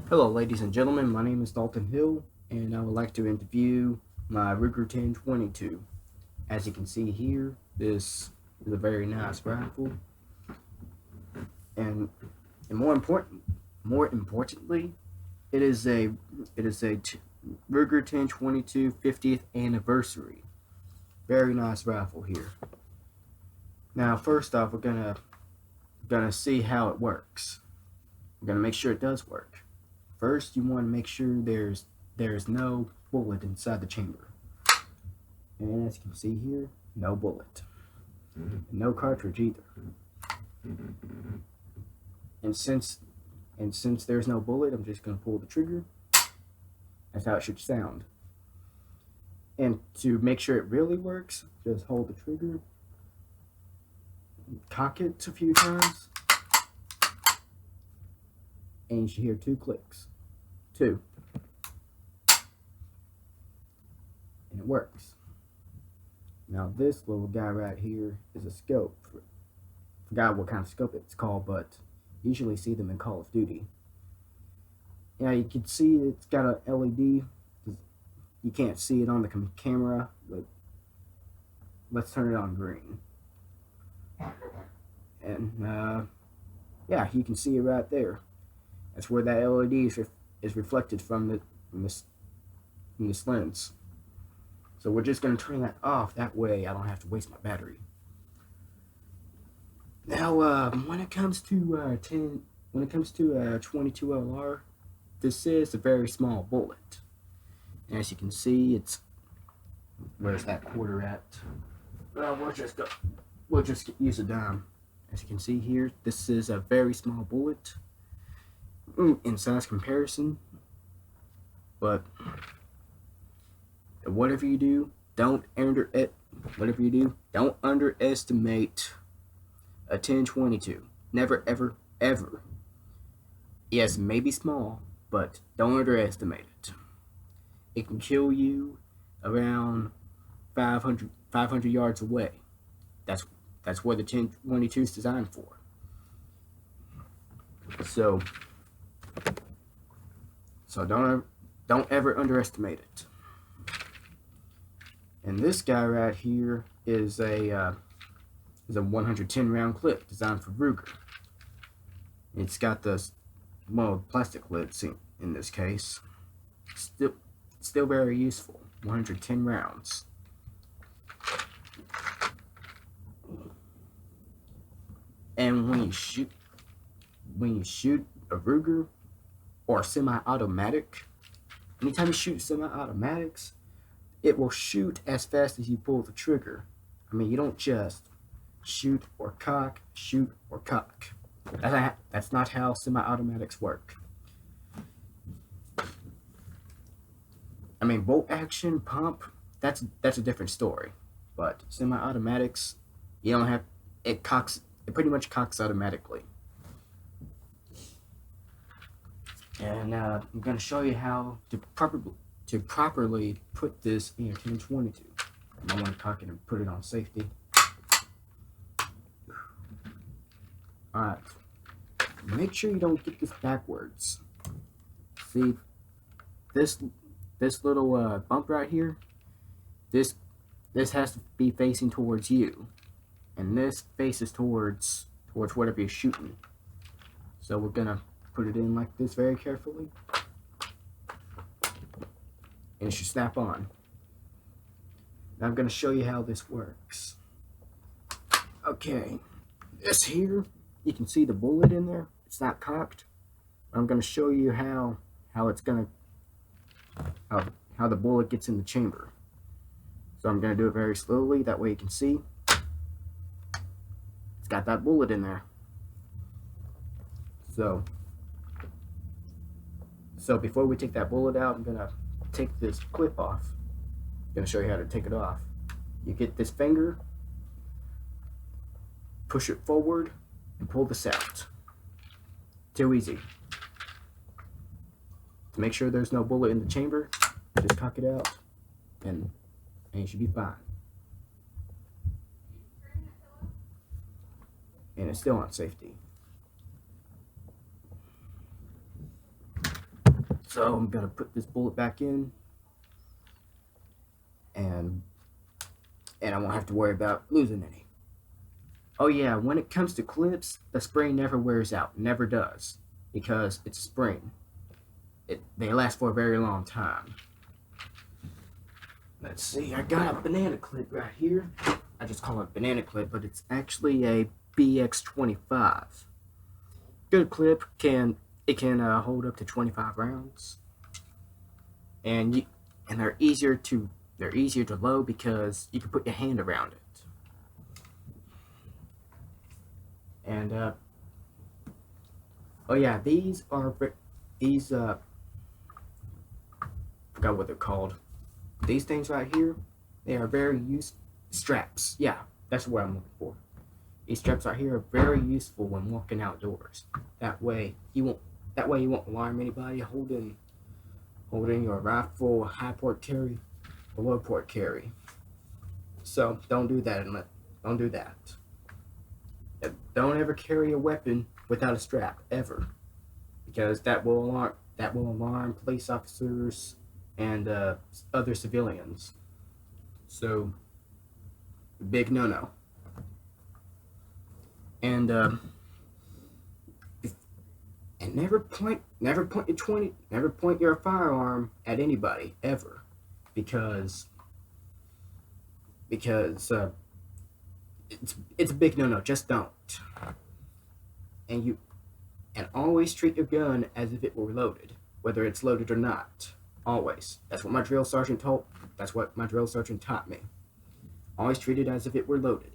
Hello, ladies and gentlemen. My name is Dalton Hill, and I would like to interview my Ruger 1022. As you can see here, this is a very nice rifle, and, more importantly, it is a Ruger 1022 50th anniversary. Very nice rifle here. Now, first off, we're gonna see how it works. We're gonna make sure it does work. First, you want to make sure there's no bullet inside the chamber. And as you can see here, no bullet. No cartridge either. And since there's no bullet, I'm just going to pull the trigger. That's how it should sound. And to make sure it really works, just hold the trigger, cock it a few times, and you should hear 2 clicks. 2. And it works. Now this little guy right here is a scope. Forgot what kind of scope it's called, but you usually see them in Call of Duty. Yeah, you can see it's got a LED. You can't see it on the camera, but let's turn it on green. And yeah, you can see it right there. That's where that LED is reflected from this lens. So we're just going to turn that off. That way I don't have to waste my battery. Now, when it comes to 22 LR, this is a very small bullet. And as you can see, where's that quarter at? Well, we'll just use a dime. As you can see here, this is a very small bullet in size comparison. But whatever you do, don't underestimate a 1022. Never, ever, ever. Yes, it may be small, but don't underestimate it. It can kill you around 500 yards away. That's what the 1022 is designed for. So don't ever underestimate it. And this guy right here is a 110 round clip designed for Ruger. It's got the plastic lids in this case. Still very useful. 110 rounds. And when you shoot a Ruger or a semi-automatic, anytime you shoot semi-automatics, it will shoot as fast as you pull the trigger. I mean, you don't just shoot or cock. That's not how semi-automatics work. I mean, bolt action, pump, that's a different story. But semi-automatics, you don't have it pretty much cocks automatically. And I'm going to show you how to properly put this in your 1022. I want to cock it and put it on safety. Alright. Make sure you don't get this backwards. See, this little bump right here, this has to be facing towards you. And this faces towards whatever you're shooting. So we're going to put it in like this very carefully. And it should snap on. Now I'm going to show you how this works. Okay, this here, you can see the bullet in there. It's not cocked. I'm going to show you how the bullet gets in the chamber. So I'm going to do it very slowly. That way you can see. It's got that bullet in there. So before we take that bullet out, I'm going to take this clip off. I'm going to show you how to take it off. You get this finger, push it forward, and pull this out. Too easy. To make sure there's no bullet in the chamber, just cock it out, and you should be fine. And it's still on safety. So I'm gonna put this bullet back in, and I won't have to worry about losing any. Oh yeah, when it comes to clips, the spring never wears out, never does, because it's a spring. They last for a very long time. Let's see, I got a banana clip right here. I just call it a banana clip, but it's actually a BX25. Good clip, can hold up to 25 rounds, and they're easier to load because you can put your hand around it. And oh yeah, these forgot what they're called. These things right here, they are very straps. Yeah, that's what I'm looking for. These straps right here are very useful when walking outdoors. That way you won't alarm anybody holding your rifle, high port carry, or low port carry. So don't do that. Don't ever carry a weapon without a strap, ever, because that will alarm police officers and other civilians. So, big no-no. And never point your firearm at anybody ever, because it's a big no-no. Just don't. And always treat your gun as if it were loaded, whether it's loaded or not. Always. That's what my drill sergeant taught me. Always treat it as if it were loaded.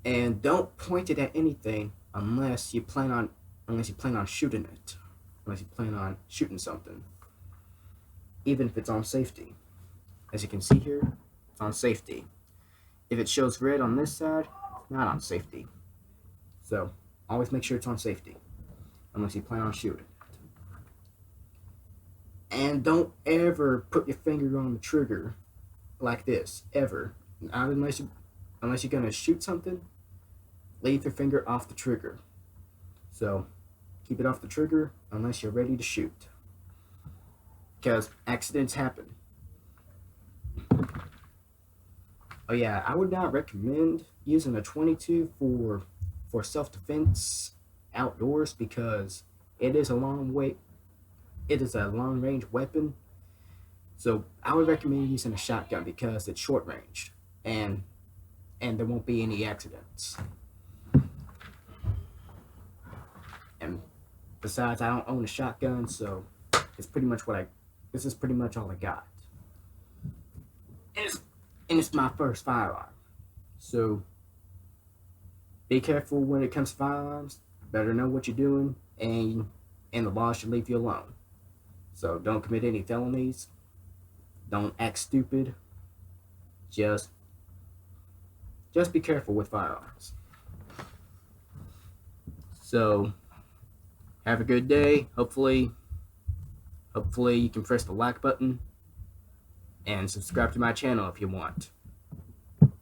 And don't point it at anything unless you plan on shooting it. Unless you plan on shooting something. Even if it's on safety. As you can see here, it's on safety. If it shows red on this side, it's not on safety. So, always make sure it's on safety. Unless you plan on shooting. And don't ever put your finger on the trigger like this, ever. Not unless you're gonna shoot something, leave your finger off the trigger. So keep it off the trigger unless you're ready to shoot, because accidents happen. Oh yeah, I would not recommend using a 22 for self-defense outdoors, because it is a long range weapon. So I would recommend using a shotgun because it's short range, and there won't be any accidents. And besides, I don't own a shotgun, so this is pretty much all I got. And it's my first firearm. So be careful when it comes to firearms. Better know what you're doing, and the law should leave you alone. So don't commit any felonies. Don't act stupid. Just be careful with firearms. So have a good day. Hopefully you can press the like button and subscribe to my channel if you want.